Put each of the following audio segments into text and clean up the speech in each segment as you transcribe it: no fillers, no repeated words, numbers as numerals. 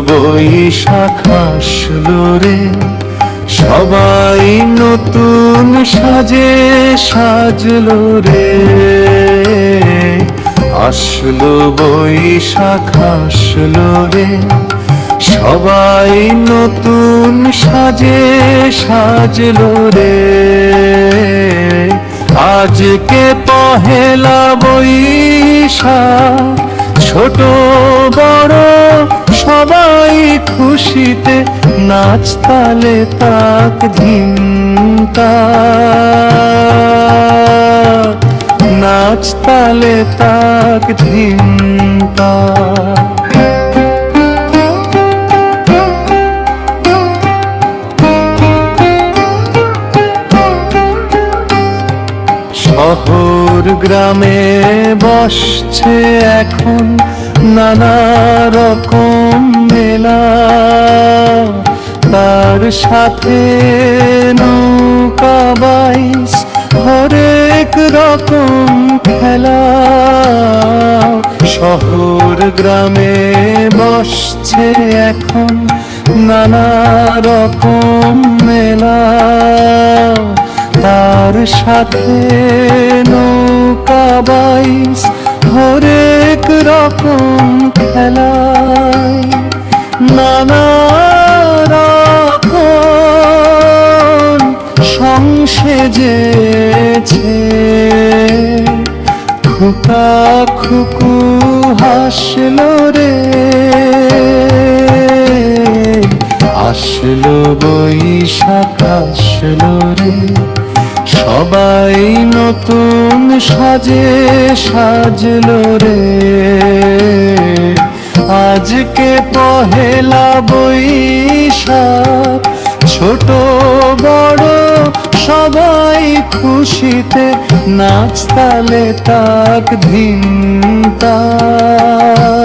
বৈশাখ আসলো রে, সবাই নতুন সাজে সাজলো রে। আসলো বৈশাখ আসলো রে, সবাই নতুন সাজে সাজলো রে। আজকে পহেলা বৈশাখ, ছোট বড় সবাই খুশিতে নাচ তালে তাক ধিম তাক, নাচ তালে তাক ধিম তাক। শহর গ্রামে বসছে এখন নানা রকম মেলা, তার সাথে নৌকা বাইচ হরেক রকম খেলা। শহর গ্রামে বসছে এখন নানা রকম মেলা, তার সাথে নৌকা বাইচ হরেক রকম খেলায় নানা রকম সংসেজেছে। খুকা খুকু হাসলো রে, আসলো বৈশাখ আসলো রে, সবাই নতুন সাজে সাজলো রে। আজকে পহেলা বৈশাখ, ছোট বড় সবাই খুশিতে নাচ তালে তাক ধিম তাক,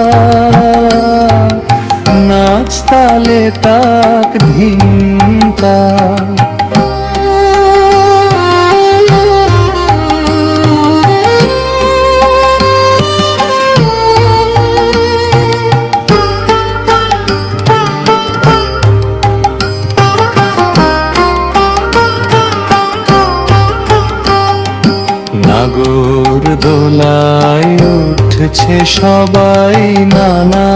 নাচ তালে তাক ধিম তাক। নাগর দোলায় উঠছে সবাই নানা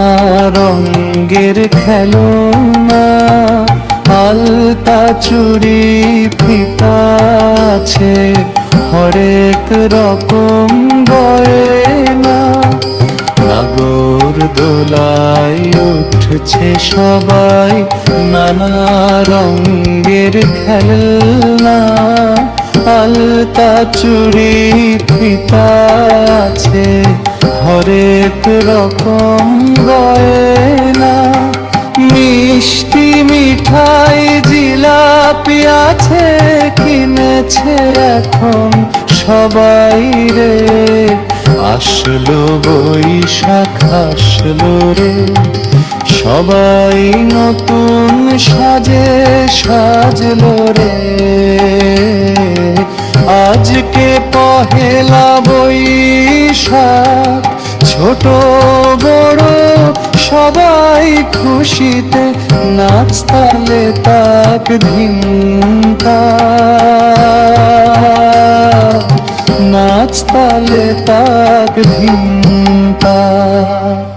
রঙের খেলনা, আলতা চুড়ি ফিতা আছে হরেক রকম গয়না। নাগর দোলায় উঠছে সবাই নানা রঙের খেলনা, আলতা চুড়ি ফিতা আছে হরেক রকম গয়না। মিষ্টি মিঠাই জিলাপি আছে কিনেছে এখন সবাই রে। আসলো বৈশাখ আসলো রে, সবাই নতুন সাজে সাজলো রে। আজকে পহেলা বৈশাখ, ছোট বড় সবাই খুশিতে নাচ তালে তাক ধিম তাক, নাচ তালে তাক ধিম তাক।